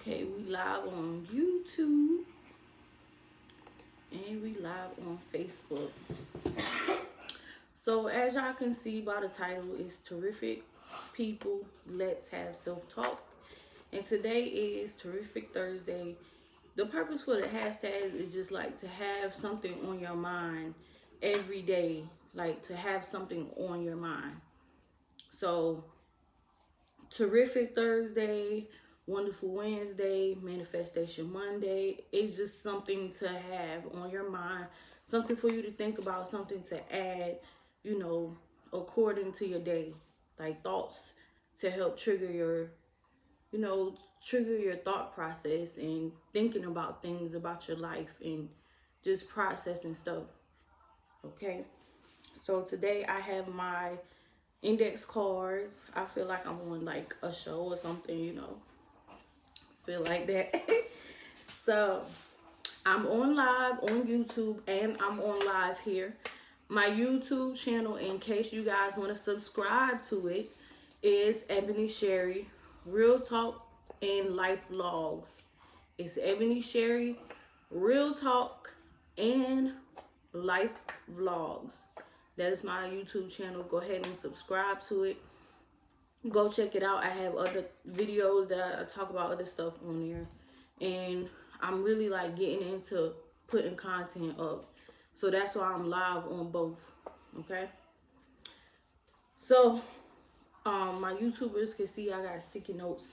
Okay, we live on YouTube and we live on Facebook. So as y'all can see by the title, it's Terrific People, Let's Have Self-Talk. And today is Terrific Thursday. The purpose for the hashtag is just like to have something on your mind every day, like to have something on your mind. So Terrific Thursday, Wonderful Wednesday, Manifestation Monday. It's just something to have on your mind, something for you to think about, something to add, according to your day, like thoughts to help trigger your thought process and thinking about things about your life and just processing stuff. Okay. So today I have my index cards. I feel like I'm on like a show or something, feel like that. So I'm on live on YouTube and I'm on live here. My YouTube channel, in case you guys want to subscribe to it, is Ebony Sherry Real Talk and Life Vlogs. It's Ebony Sherry Real Talk and Life Vlogs. That is my YouTube channel. Go ahead and subscribe to it. Go check it out. I have other videos that I talk about other stuff on there. And I'm really like getting into putting content up. So that's why I'm live on both. Okay. So my YouTubers can see I got sticky notes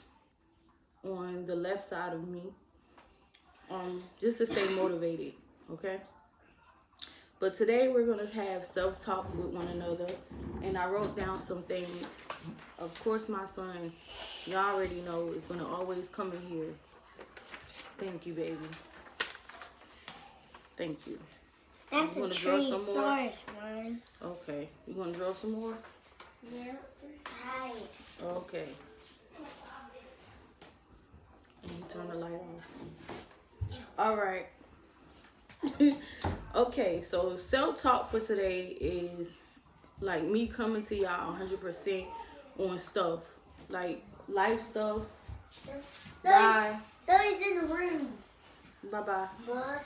on the left side of me. Just to stay motivated. Okay. But today we're going to have self-talk with one another. And I wrote down some things. Of course, my son, y'all already know, is going to always come in here. Thank you, baby. Thank you. That's a Treesaurus, Mommy. Okay. You want to draw some more? Yeah, hi. Okay. And you turn the light off. All right. Okay, so self-talk for today is like me coming to y'all 100% on stuff, like life stuff. Bye. Those in the room. Bye-bye. Bye.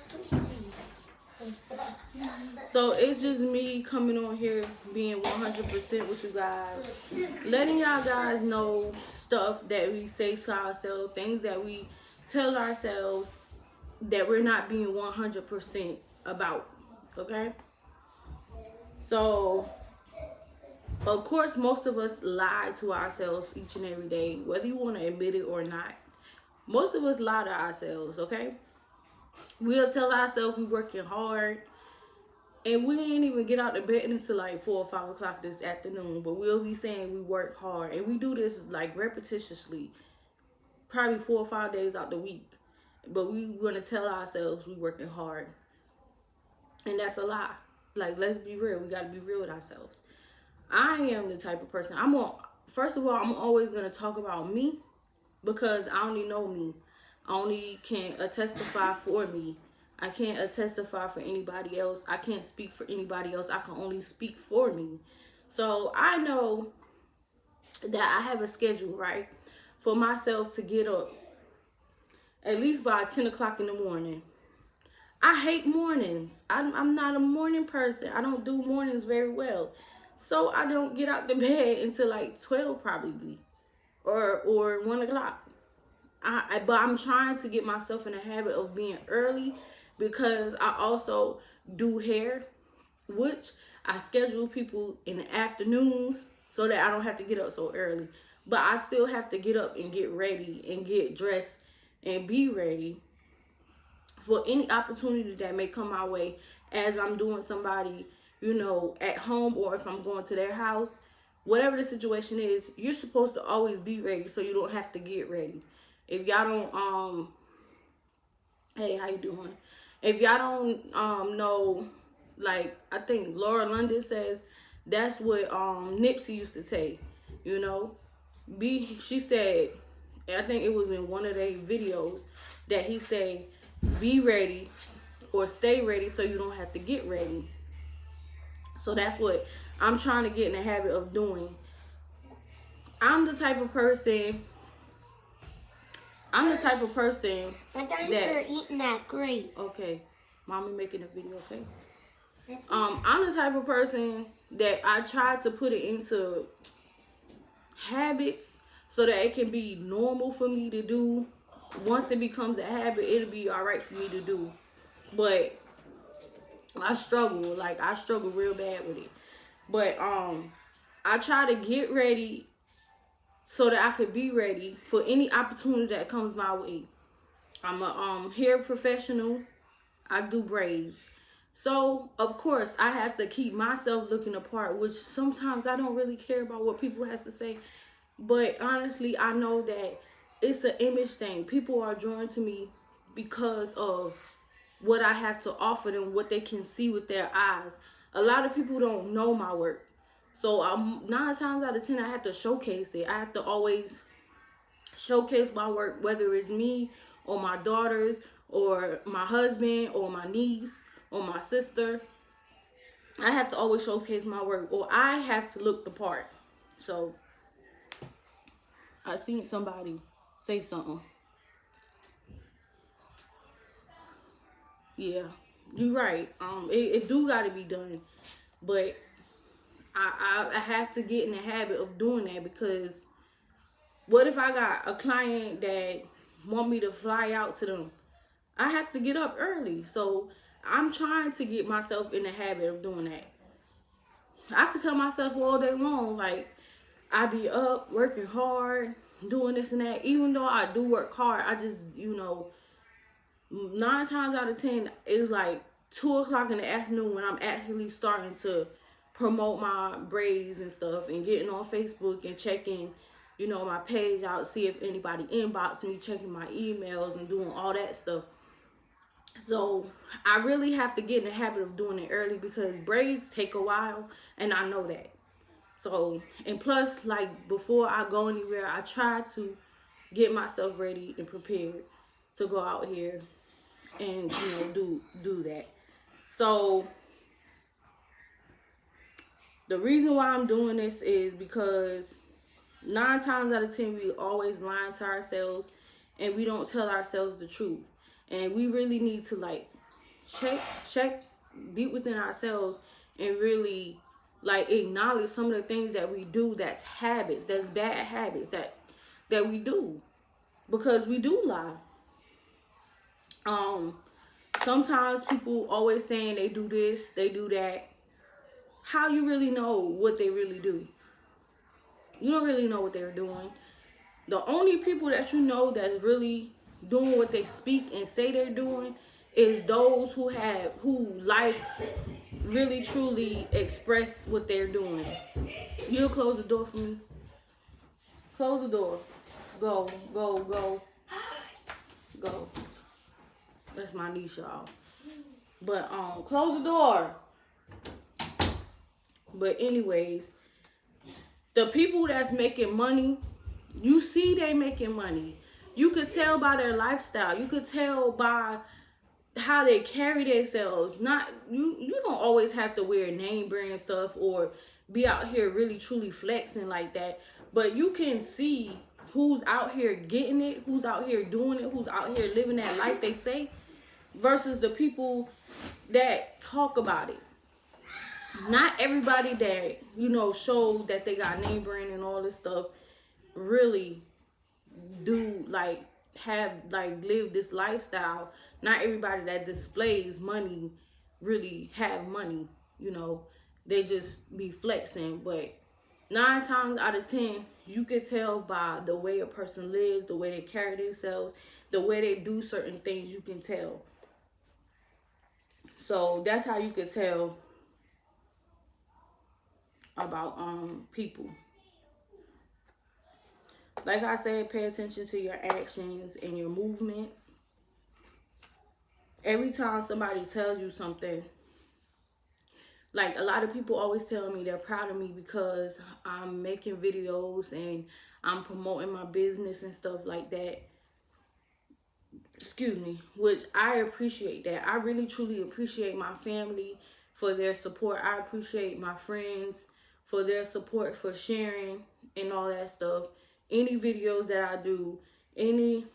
So it's just me coming on here being 100% with you guys, letting y'all guys know stuff that we say to ourselves, things that we tell ourselves that we're not being 100% about. Okay. So of course most of us lie to ourselves each and every day, whether you want to admit it or not. Most of us lie to ourselves. Okay. We'll tell ourselves we're working hard and we ain't even get out of bed until like 4 or 5 o'clock this afternoon, but we'll be saying we work hard, and we do this like repetitiously, probably 4 or 5 days out the week. But we want to tell ourselves we working hard. And that's a lie. Like, let's be real. We got to be real with ourselves. I am the type of person. First of all, I'm always going to talk about me because I only know me. I only can testify for me. I can't testify for anybody else. I can't speak for anybody else. I can only speak for me. So I know that I have a schedule, right, for myself to get up at least by 10 o'clock in the morning. I hate mornings. I'm not a morning person. I don't do mornings very well. So I don't get out the bed until like 12 probably. Or 1 o'clock. But I'm trying to get myself in the habit of being early because I also do hair, which I schedule people in the afternoons so that I don't have to get up so early. But I still have to get up and get ready and get dressed and be ready for any opportunity that may come my way as I'm doing somebody, at home, or if I'm going to their house. Whatever the situation is, you're supposed to always be ready so you don't have to get ready. If y'all don't, hey, how you doing? If y'all don't know, like, I think Laura London says that's what Nipsey used to take, she said, I think it was in one of their videos that he said, be ready or stay ready so you don't have to get ready. So that's what I'm trying to get in the habit of doing. I'm the type of person, I'm the type of person My dinosaur are eating that grape. Okay, mommy making a video. Okay. I'm the type of person that I try to put it into habits so that it can be normal for me to do. Once it becomes a habit, it'll be all right for me to do. But I struggle, I struggle real bad with it. But I try to get ready so that I could be ready for any opportunity that comes my way. I'm a hair professional. I do braids. So, of course, I have to keep myself looking apart, which sometimes I don't really care about what people have to say. But honestly, I know that it's an image thing. People are drawn to me because of what I have to offer them, what they can see with their eyes. A lot of people don't know my work. So, 9 times out of 10, I have to showcase it. I have to always showcase my work, whether it's me or my daughters or my husband or my niece or my sister. I have to always showcase my work, or I have to look the part. So I seen somebody say something. Yeah, you're right. It do gotta be done, but I have to get in the habit of doing that, because what if I got a client that want me to fly out to them? I have to get up early. So I'm trying to get myself in the habit of doing that. I can tell myself all day long, like, I be up working hard, doing this and that. Even though I do work hard, I just, 9 times out of 10, it's like 2 o'clock in the afternoon when I'm actually starting to promote my braids and stuff, and getting on Facebook and checking, my page out, see if anybody inbox me, checking my emails and doing all that stuff. So I really have to get in the habit of doing it early, because braids take a while, and I know that. So, and plus, like, before I go anywhere, I try to get myself ready and prepared to go out here and, do that. So the reason why I'm doing this is because 9 times out of 10, we always lying to ourselves, and we don't tell ourselves the truth. And we really need to, like, check deep within ourselves and really, like, acknowledge some of the things that we do that's habits, that's bad habits that we do, because we do lie. Sometimes people always saying they do this, they do that. How you really know what they really do? You don't really know what they're doing. The only people that you know that's really doing what they speak and say they're doing is those who life really truly express what they're doing. You'll close the door for me. Close the door. Go. That's my niece, y'all. But close the door. But anyways, the people that's making money, you see they making money. You could tell by their lifestyle. You could tell by how they carry themselves. You don't always have to wear name brand stuff or be out here really truly flexing like that. But you can see who's out here getting it, who's out here doing it, who's out here living that life they say, versus the people that talk about it. Not everybody that, show that they got name brand and all this stuff really do, like, live this lifestyle. Not everybody that displays money really have money, they just be flexing. But 9 times out of 10, you can tell by the way a person lives, the way they carry themselves, the way they do certain things. You can tell. So that's how you could tell about people. Like I said, pay attention to your actions and your movements. Every time somebody tells you something, like, a lot of people always tell me they're proud of me because I'm making videos and I'm promoting my business and stuff like that. Excuse me. Which I appreciate that. I really truly appreciate my family for their support. I appreciate my friends for their support, for sharing and all that stuff. Any videos that I do, any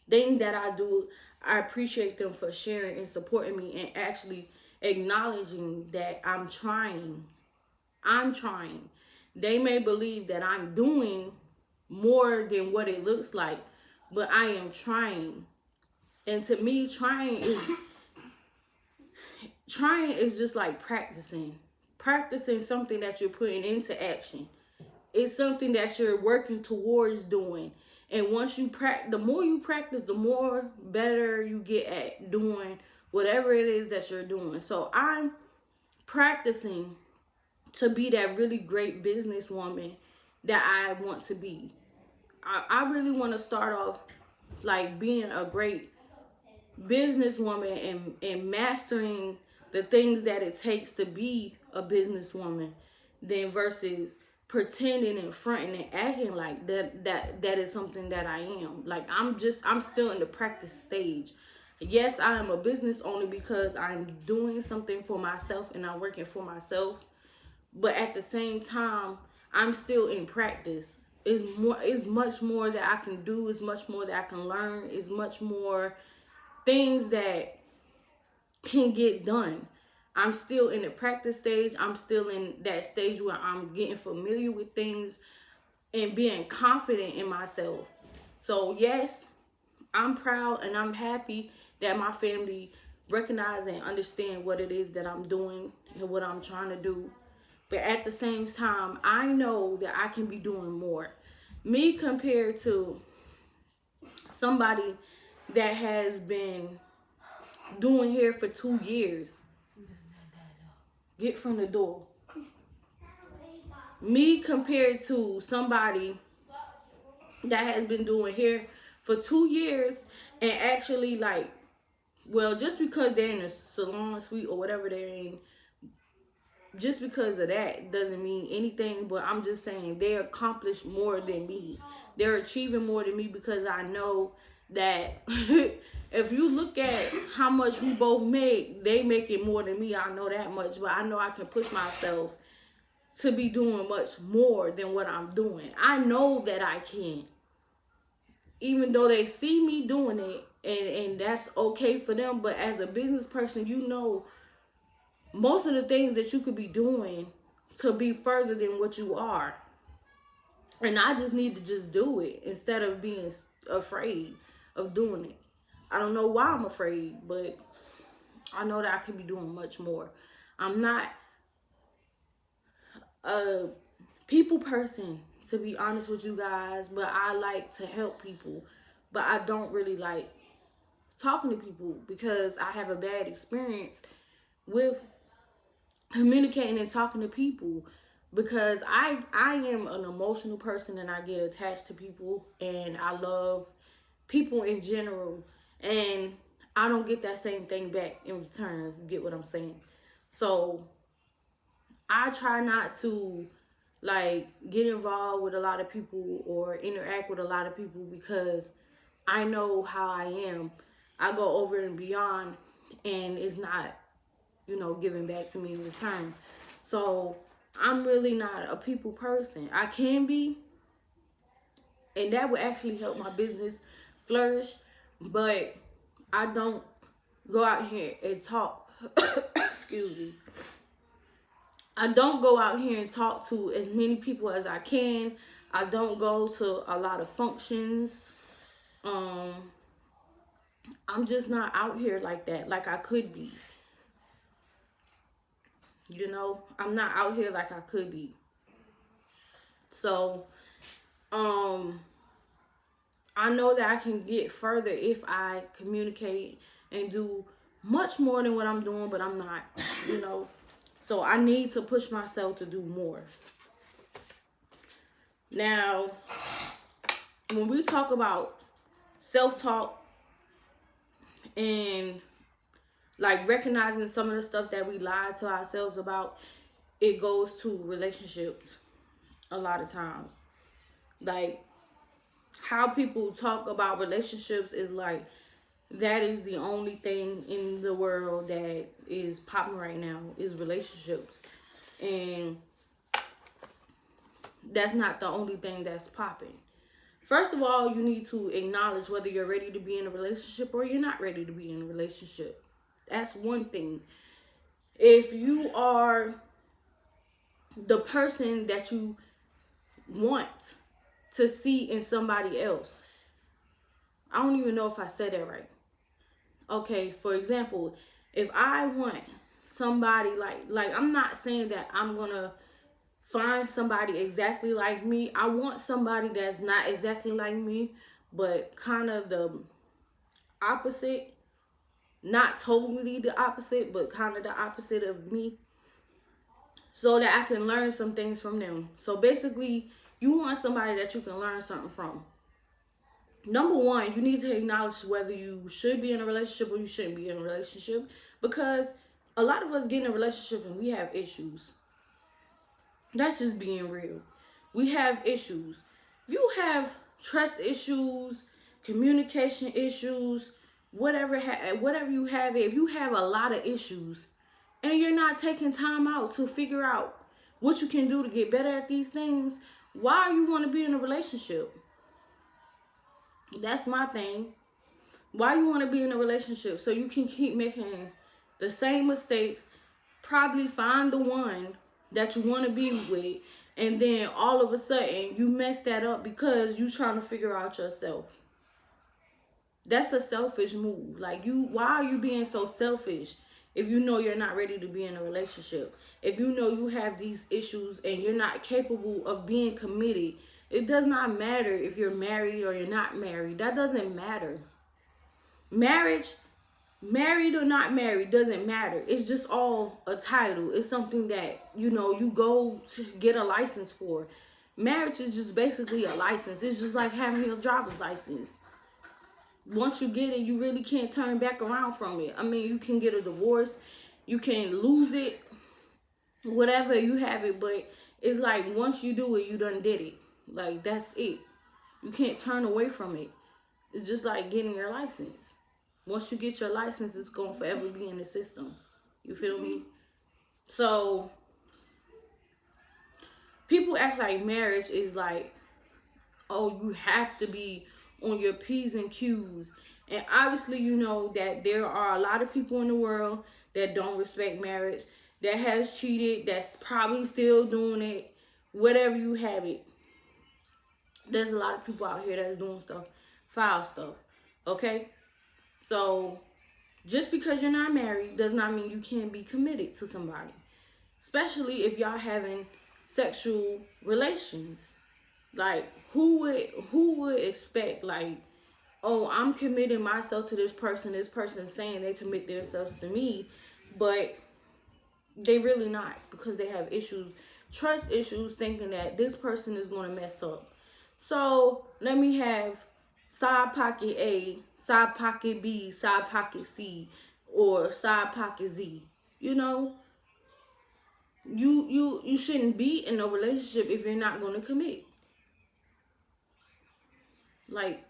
thing that I do, I appreciate them for sharing and supporting me and actually acknowledging that I'm trying. I'm trying. They may believe that I'm doing more than what it looks like, but I am trying. And to me, trying is just like practicing. Practicing something that you're putting into action. It's something that you're working towards doing. And once you practice, the more you practice, the more better you get at doing whatever it is that you're doing. So I'm practicing to be that really great businesswoman that I want to be. I really want to start off like being a great businesswoman and mastering the things that it takes to be a businesswoman, then versus pretending and fronting and acting like that is something that I am. Like I'm still in the practice stage. Yes, I am a business owner because I'm doing something for myself and I'm working for myself. But at the same time, I'm still in practice. It's much more that I can do, it's much more that I can learn, it's much more things that can get done. I'm still in the practice stage. I'm still in that stage where I'm getting familiar with things and being confident in myself. So yes, I'm proud and I'm happy that my family recognize and understand what it is that I'm doing and what I'm trying to do. But at the same time, I know that I can be doing more. Me compared to somebody that has been doing hair for 2 years. Get from the door. Me compared to somebody that has been doing hair for 2 years and actually like, well, just because they're in a salon suite or whatever they're in, just because of that doesn't mean anything. But I'm just saying they accomplished more than me. They're achieving more than me because I know that if you look at how much we both make, they make it more than me. I know that much, but I know I can push myself to be doing much more than what I'm doing. I know that I can. Even though they see me doing it, and that's okay for them, but as a business person, you know most of the things that you could be doing to be further than what you are. And I just need to just do it instead of being afraid of doing it. I don't know why I'm afraid, but I know that I could be doing much more. I'm not a people person, to be honest with you guys, but I like to help people. But I don't really like talking to people because I have a bad experience with communicating and talking to people, because I am an emotional person and I get attached to people and I love people in general, and I don't get that same thing back in return, if you get what I'm saying. So I try not to like get involved with a lot of people or interact with a lot of people because I know how I am. I go over and beyond and it's not, giving back to me in return. So I'm really not a people person. I can be, and that would actually help my business flourish, but I don't go out here and talk. Excuse me. I don't go out here and talk to as many people as I can. I don't go to a lot of functions. I'm just not out here like that, like I could be. I'm not out here like I could be. So, I know that I can get further if I communicate and do much more than what I'm doing, but I'm not, So I need to push myself to do more. Now, when we talk about self-talk and like recognizing some of the stuff that we lie to ourselves about, it goes to relationships a lot of times. Like how people talk about relationships is like that is the only thing in the world that is popping right now is relationships. And that's not the only thing that's popping. First of all, you need to acknowledge whether you're ready to be in a relationship or you're not ready to be in a relationship. That's one thing. If you are the person that you want to see in somebody else, I don't even know if I said that right. Okay, for example, if I want somebody like I'm not saying that I'm gonna find somebody exactly like me. I want somebody that's not exactly like me, but kind of the opposite. Not totally the opposite, but kind of the opposite of me, so that I can learn some things from them. So basically, you want somebody that you can learn something from. Number one, you need to acknowledge whether you should be in a relationship or you shouldn't be in a relationship, because a lot of us get in a relationship and we have issues. That's just being real. We have issues. If you have trust issues, communication issues, whatever you have, if you have a lot of issues and you're not taking time out to figure out what you can do to get better at these things, why you want to be in a relationship? That's my thing. Why you want to be in a relationship? So you can keep making the same mistakes, probably find the one that you want to be with, and then all of a sudden you mess that up because you trying to figure out yourself. That's a selfish move. Like, why are you being so selfish if you know you're not ready to be in a relationship? If you know you have these issues and you're not capable of being committed, it does not matter if you're married or you're not married. That doesn't matter. Marriage, married or not married, doesn't matter. It's just all a title. It's something that, you go to get a license for. Marriage is just basically a license. It's just like having a driver's license. Once you get it, you really can't turn back around from it. I mean, you can get a divorce, you can lose it, whatever, you have it, but it's like once you do it, you done did it. Like, that's it. You can't turn away from it. It's just like getting your license. Once you get your license, it's going to forever be in the system. You feel me? So, people act like marriage is like, oh, you have to be on your P's and Q's. And obviously, you know that there are a lot of people in the world that don't respect marriage, that has cheated, that's probably still doing it, whatever you have it. There's a lot of people out here that's doing stuff, foul stuff, okay? So, just because you're not married does not mean you can't be committed to somebody. Especially if y'all having sexual relations. Like, who would expect, like, oh, I'm committing myself to this person saying they commit themselves to me, but they really not, because they have issues, trust issues, thinking that this person is going to mess up. So, let me have side pocket A, side pocket B, side pocket C, or side pocket Z. You shouldn't be in a relationship if you're not going to commit. Like,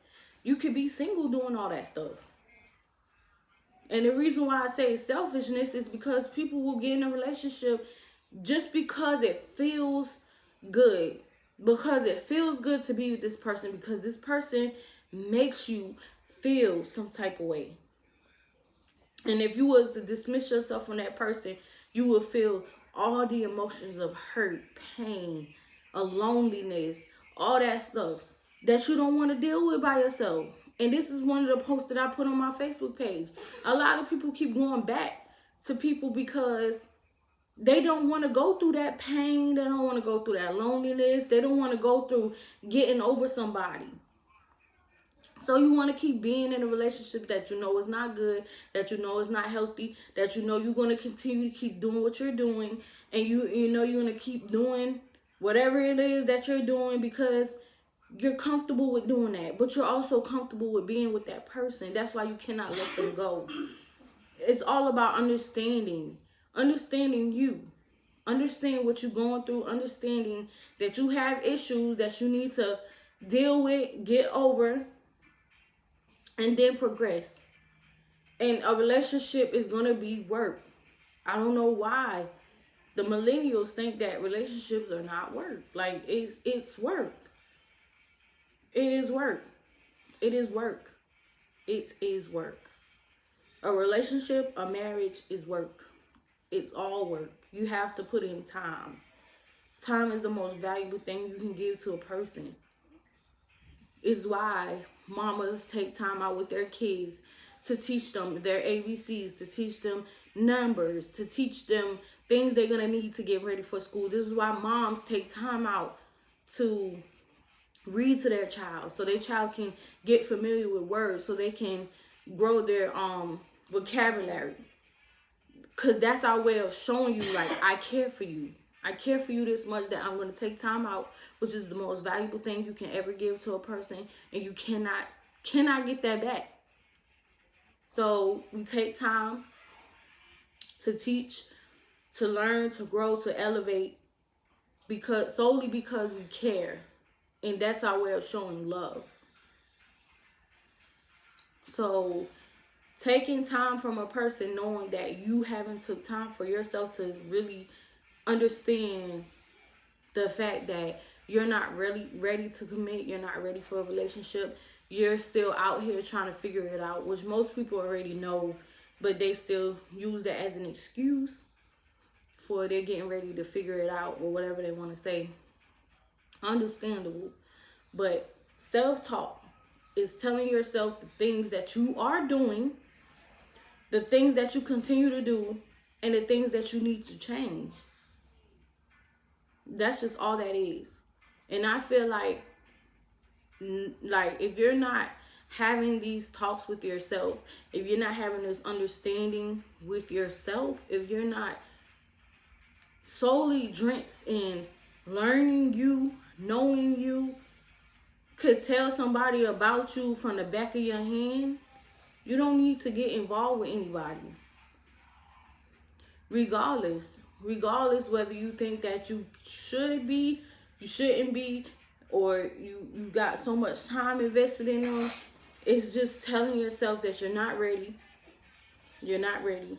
you could be single doing all that stuff. And the reason why I say selfishness is because people will get in a relationship just because it feels good. Because it feels good to be with this person. Because this person makes you feel some type of way. And if you was to dismiss yourself from that person, you will feel all the emotions of hurt, pain, a loneliness, all that stuff that you don't want to deal with by yourself. And this is one of the posts that I put on my Facebook page. A lot of people keep going back to people because they don't want to go through that pain. They don't want to go through that loneliness. They don't want to go through getting over somebody. So you want to keep being in a relationship that you know is not good, that you know is not healthy, that you know you're going to continue to keep doing what you're doing, and you know you're going to keep doing whatever it is that you're doing because you're comfortable with doing that, but you're also comfortable with being with that person. That's why you cannot let them go. It's all about understanding you. Understand what you're going through, understanding that you have issues that you need to deal with, get over, and then progress. And a relationship is going to be work. I don't know why the millennials think that relationships are not work. Like, it's work. It is work. It is work. It is work. A relationship, a marriage is work. It's all work. You have to put in time. Time is the most valuable thing you can give to a person. It's why mamas take time out with their kids to teach them their ABCs, to teach them numbers, to teach them things they're going to need to get ready for school. This is why moms take time out to read to their child so their child can get familiar with words, so they can grow their vocabulary. Because that's our way of showing you, like, I care for you. I care for you this much that I'm going to take time out, which is the most valuable thing you can ever give to a person, and you cannot get that back. So we take time to teach, to learn, to grow, to elevate, solely because we care. And that's our way of showing love. So taking time from a person, knowing that you haven't took time for yourself to really understand the fact that you're not really ready to commit, you're not ready for a relationship, you're still out here trying to figure it out, which most people already know, but they still use that as an excuse for they're getting ready to figure it out or whatever they want to say. Understandable. But self-talk is telling yourself the things that you are doing, the things that you continue to do, and the things that you need to change. That's just all that is. And I feel like if you're not having these talks with yourself, if you're not having this understanding with yourself, if you're not solely drenched in learning you, knowing you, could tell somebody about you from the back of your hand, you don't need to get involved with anybody. Regardless whether you think that you should be, you shouldn't be, or you got so much time invested in them, it's just telling yourself that you're not ready. You're not ready.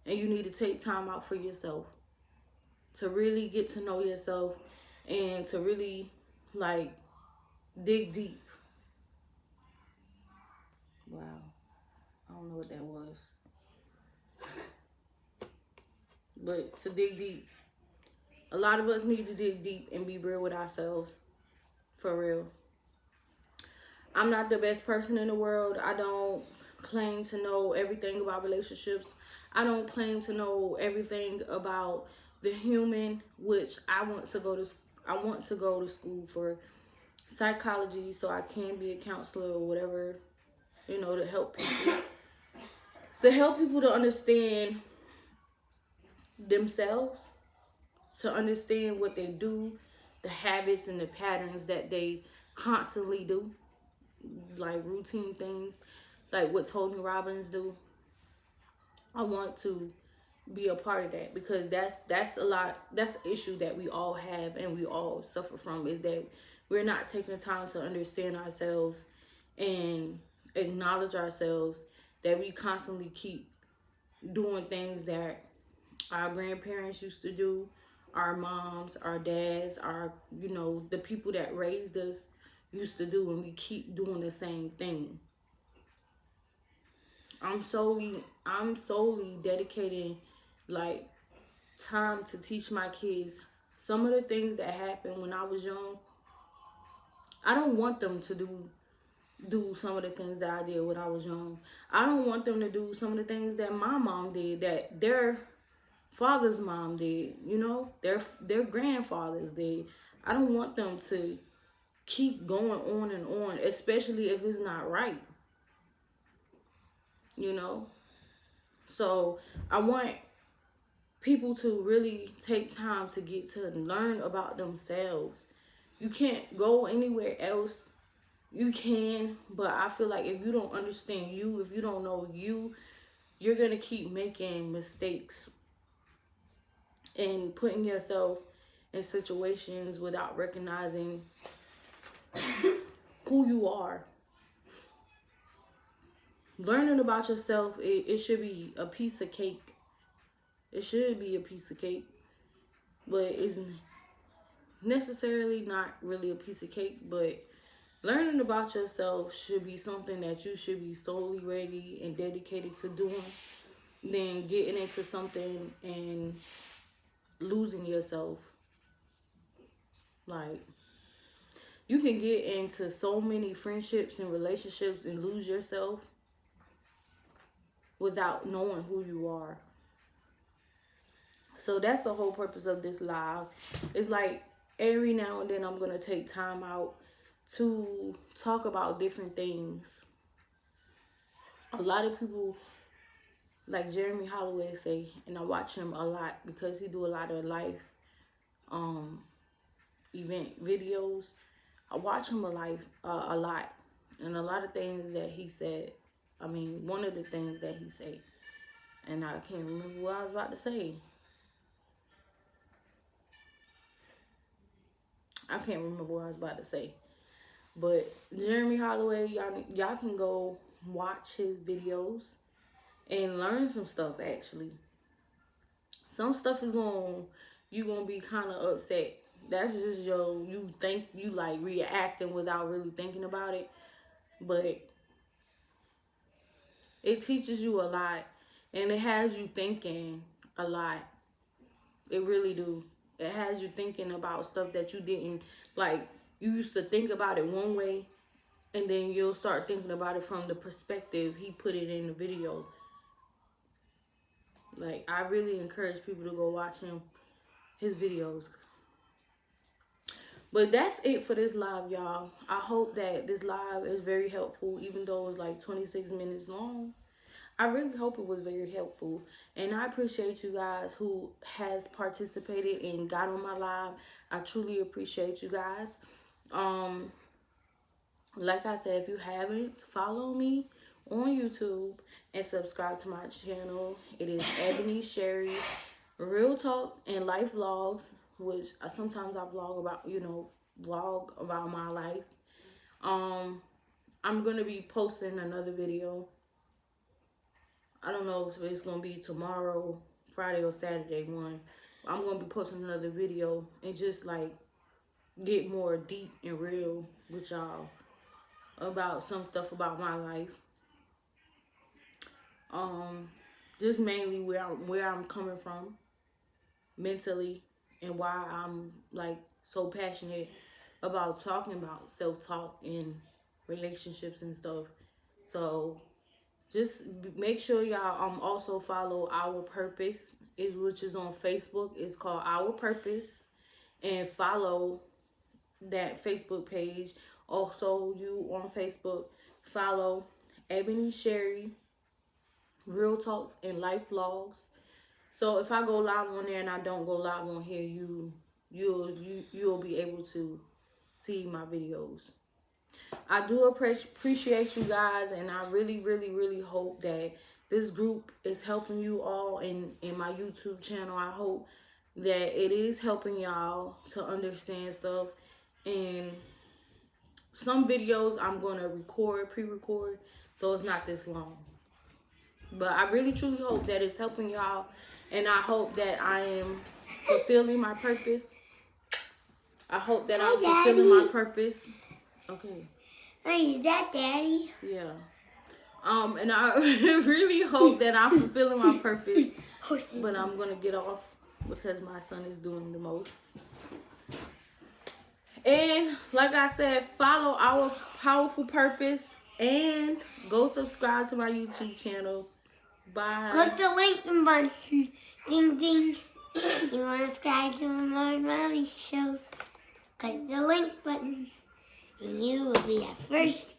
And you need to take time out for yourself to really get to know yourself and to really, like, dig deep. Wow. I don't know what that was. But to dig deep. A lot of us need to dig deep and be real with ourselves. For real. I'm not the best person in the world. I don't claim to know everything about relationships. I don't claim to know everything about the human, which I want to go to school for psychology so I can be a counselor or whatever, to help people. To help people to understand themselves, to understand what they do, the habits and the patterns that they constantly do, like routine things, like what Tony Robbins do. I want to be a part of that, because that's an issue that we all have and we all suffer from, is that we're not taking time to understand ourselves and acknowledge ourselves, that we constantly keep doing things that our grandparents used to do, our moms, our dads, our, the people that raised us used to do, and we keep doing the same thing. I'm solely dedicating, like, time to teach my kids some of the things that happened when I was young. I don't want them to do some of the things that I did when I was young. I don't want them to do some of the things that my mom did, that their father's mom did, their grandfathers did. I don't want them to keep going on and on, especially if it's not right. So I want people to really take time to get to learn about themselves. You can't go anywhere else. You can, but I feel like if you don't understand you, if you don't know you, you're going to keep making mistakes and putting yourself in situations without recognizing who you are. Learning about yourself, it should be a piece of cake. It should be a piece of cake, but it's necessarily not really a piece of cake, but Learning about yourself should be something that you should be solely ready and dedicated to doing, than getting into something and losing yourself. Like, you can get into so many friendships and relationships and lose yourself without knowing who you are. So that's the whole purpose of this live. It's like every now and then I'm going to take time out to talk about different things. A lot of people, like Jeremy Holloway say, and I watch him a lot because he do a lot of life event videos. I watch him a lot, and a lot of things that he said. I mean, one of the things that he said, and I can't remember what I was about to say. I can't remember what I was about to say. But Jeremy Holloway, y'all can go watch his videos and learn some stuff. Actually, some stuff is you gonna be kind of upset. That's just you think you like reacting without really thinking about it, but it teaches you a lot, and it has you thinking a lot. It really do. It has you thinking about stuff that you didn't like. You used to think about it one way, and then you'll start thinking about it from the perspective he put it in the video. Like, I really encourage people to go watch his videos. But that's it for this live, y'all. I hope that this live is very helpful, even though it's like 26 minutes long. I really hope it was very helpful. And I appreciate you guys who has participated and got on my live. I truly appreciate you guys. Like I said, if you haven't, follow me on YouTube and subscribe to my channel. It is Ebony Sherry Real Talk and Life Vlogs, which sometimes I vlog about my life. I'm gonna be posting another video. I don't know if it's gonna be tomorrow, Friday or Saturday one. I'm gonna be posting another video and just like get more deep and real with y'all about some stuff about my life. Just mainly where I'm coming from mentally, and why I'm like so passionate about talking about self-talk and relationships and stuff. So just make sure y'all also follow Our Purpose, which is on Facebook. It's called Our Purpose, and follow that Facebook page. Also, you on Facebook, follow Ebony Sherry Real Talks and Life Vlogs. So if I go live on there and I don't go live on here, you'll be able to see my videos. I do appreciate you guys, and I really, really, really hope that this group is helping you all in my YouTube channel. I hope that it is helping y'all to understand stuff. And some videos I'm going to pre-record, so it's not this long. But I really, truly hope that it's helping y'all, and I hope that I am fulfilling my purpose. I hope that I'm fulfilling my purpose. Okay. Hey, is that Daddy? Yeah. And I really hope that I'm fulfilling my purpose. But I'm gonna get off because my son is doing the most. And like I said, follow Our Powerful Purpose and go subscribe to my YouTube channel. Bye. Click the link button. Ding ding. You want to subscribe to my mommy shows? Click the link button, and you will be at first